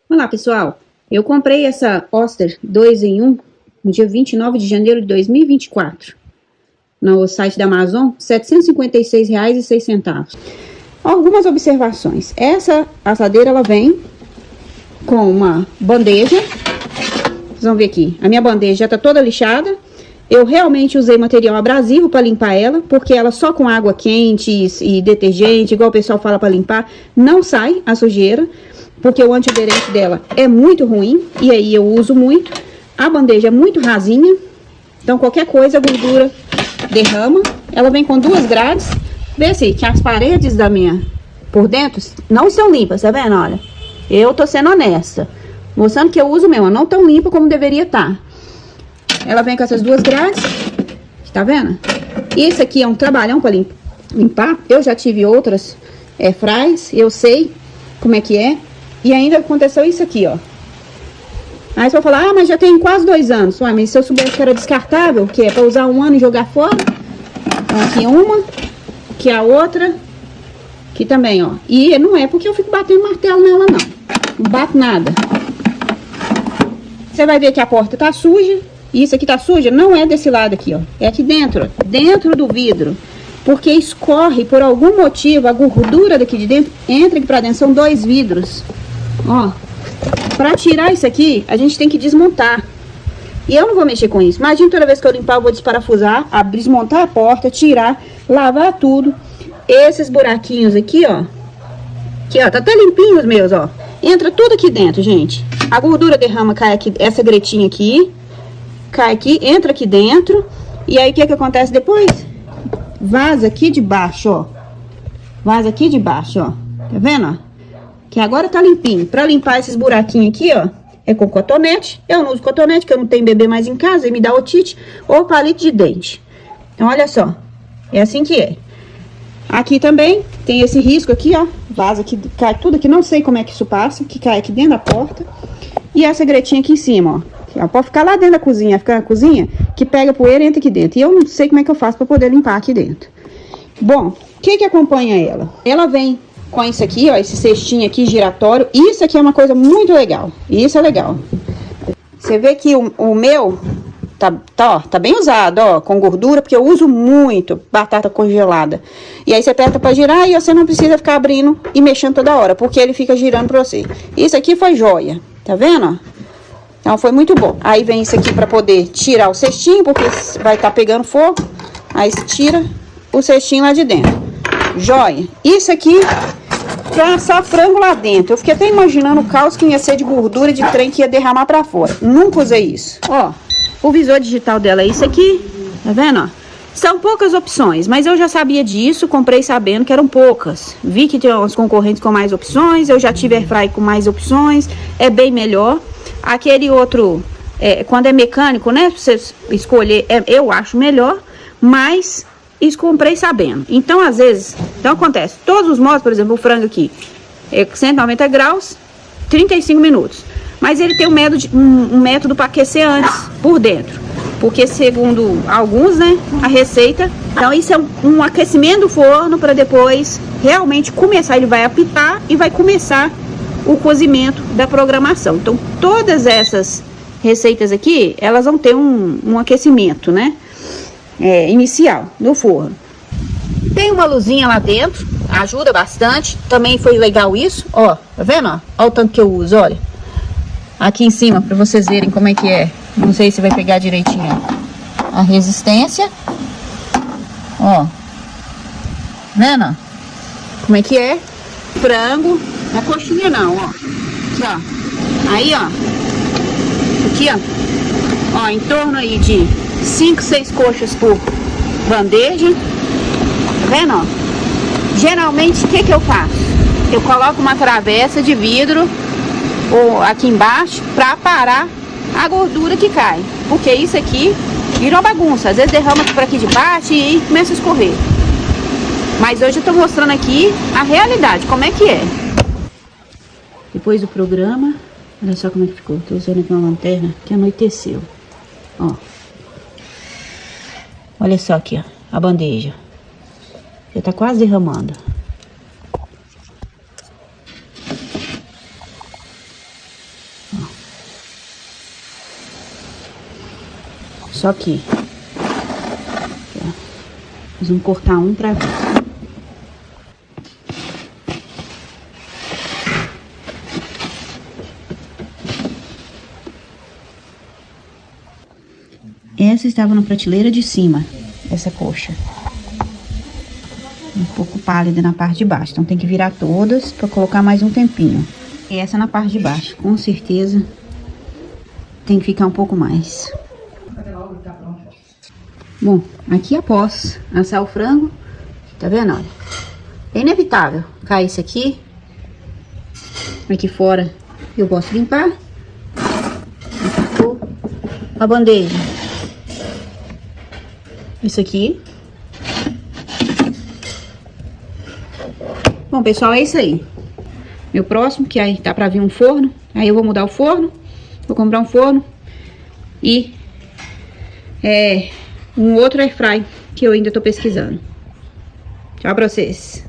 Olá, pessoal. Eu comprei essa Oster 2 em 1 no dia 29 de janeiro de 2024 no site da Amazon, R$ 756,06. Algumas observações. Essa assadeira, ela vem com uma bandeja. Vocês vão ver aqui. A minha bandeja já está toda lixada. Eu realmente usei material abrasivo para limpar ela, porque ela só com água quente e detergente, igual o pessoal fala para limpar, não sai a sujeira, porque o antiaderente dela é muito ruim, e aí eu uso muito. A bandeja é muito rasinha, então qualquer coisa a gordura derrama. Ela vem com 2 grades. Vê assim, que as paredes da minha, por dentro, não estão limpas, tá vendo? Olha, eu tô sendo honesta, mostrando que eu uso mesmo, não tão limpa como deveria estar. Ela vem com essas 2 grades, tá vendo? Isso aqui é um trabalhão para limpar. Eu já tive outras airfryers, eu sei como é que é. E ainda aconteceu isso aqui, ó. Aí você vai falar, ah, mas já tem quase 2 anos. Ué, mas se eu soubesse que era descartável, que é para usar 1 ano e jogar fora. Então aqui uma, aqui a outra, aqui também, ó. E não é porque eu fico batendo martelo nela, não. Não bato nada. Você vai ver que a porta tá suja. E isso aqui tá suja, não é desse lado aqui, ó. É aqui dentro, dentro do vidro. Porque escorre, por algum motivo, a gordura daqui de dentro entra aqui pra dentro. São 2 vidros. Ó. Pra tirar isso aqui, a gente tem que desmontar. E eu não vou mexer com isso. Imagina toda vez que eu limpar, eu vou desparafusar, desmontar a porta, tirar, lavar tudo. Esses buraquinhos aqui, ó. Aqui, ó, tá até limpinho os meus, ó. Entra tudo aqui dentro, gente. A gordura derrama, cai aqui, essa gretinha aqui. Cai aqui, entra aqui dentro. E aí, o que que acontece depois? Vaza aqui de baixo, ó. Vaza aqui de baixo, ó. Tá vendo, ó? Que agora tá limpinho. Pra limpar esses buraquinhos aqui, ó, é com cotonete. Eu não uso cotonete, porque eu não tenho bebê mais em casa e me dá otite. Ou palito de dente. Então, olha só. É assim que é. Aqui também tem esse risco aqui, ó. Vaza aqui, cai tudo aqui. Não sei como é que isso passa. Que cai aqui dentro da porta. E essa gretinha aqui em cima, ó. Ela pode ficar lá dentro da cozinha, ficar na cozinha, que pega poeira e entra aqui dentro. E eu não sei como é que eu faço para poder limpar aqui dentro. Bom, o que que acompanha ela? Ela vem com isso aqui, ó, esse cestinho aqui giratório. Isso aqui é uma coisa muito legal. Isso é legal. Você vê que o meu tá bem usado, ó, com gordura, porque eu uso muito batata congelada. E aí você aperta para girar e você não precisa ficar abrindo e mexendo toda hora, porque ele fica girando para você. Isso aqui foi joia, tá vendo, ó? Então, foi muito bom. Aí vem isso aqui pra poder tirar o cestinho, porque vai estar pegando fogo. Aí você tira o cestinho lá de dentro. Joia. Isso aqui pra assar frango lá dentro. Eu fiquei até imaginando o caos que ia ser de gordura de trem que ia derramar pra fora. Nunca usei isso. Ó, o visor digital dela é isso aqui. Tá vendo, ó? São poucas opções, mas eu já sabia disso, comprei sabendo que eram poucas. Vi que tinha uns concorrentes com mais opções, eu já tive airfryer com mais opções, é bem melhor. Aquele outro, quando é mecânico, né, você escolher, eu acho melhor, mas isso comprei sabendo. Então, às vezes, então acontece, todos os modos, por exemplo, o frango aqui, 190 graus, 35 minutos. Mas ele tem um método para aquecer antes, por dentro. Porque segundo alguns, né, a receita, então isso é um aquecimento do forno para depois realmente começar, ele vai apitar e vai começar o cozimento da programação. Então, todas essas receitas aqui, elas vão ter um aquecimento, né, inicial no forno. Tem uma luzinha lá dentro, ajuda bastante, também foi legal isso, ó, tá vendo, ó? Olha o tanto que eu uso, olha. Aqui em cima, para vocês verem como é que é. Não sei se vai pegar direitinho a resistência. Ó. Vendo? Como é que é? Frango. Não é coxinha não, ó. Aqui, ó. Aí, ó. Aqui, ó. Ó, em torno aí de 5, 6 coxas por bandeja. Tá vendo, ó? Geralmente, o que que eu faço? Eu coloco uma travessa de vidro ou aqui embaixo pra parar a gordura que cai, porque isso aqui vira uma bagunça, às vezes derrama por aqui de baixo e começa a escorrer. Mas hoje eu tô mostrando aqui a realidade, como é que é. Depois do programa, olha só como é que ficou. Tô usando aqui uma lanterna que anoiteceu. Ó. Olha só aqui, ó, a bandeja. Já tá quase derramando. Só que nós vamos cortar um pra ver. Essa estava na prateleira de cima, essa coxa. Um pouco pálida na parte de baixo, então tem que virar todas para colocar mais um tempinho. E essa na parte de baixo, com certeza tem que ficar um pouco mais. Bom, aqui após assar o frango, tá vendo, olha? É inevitável cair isso aqui. Aqui fora eu posso limpar. Aqui ficou a bandeja. Isso aqui. Bom, pessoal, é isso aí. Meu próximo, que aí tá pra vir um forno. Aí eu vou mudar o forno. Vou comprar um forno. E um outro air fry que eu ainda tô pesquisando. Tchau pra vocês.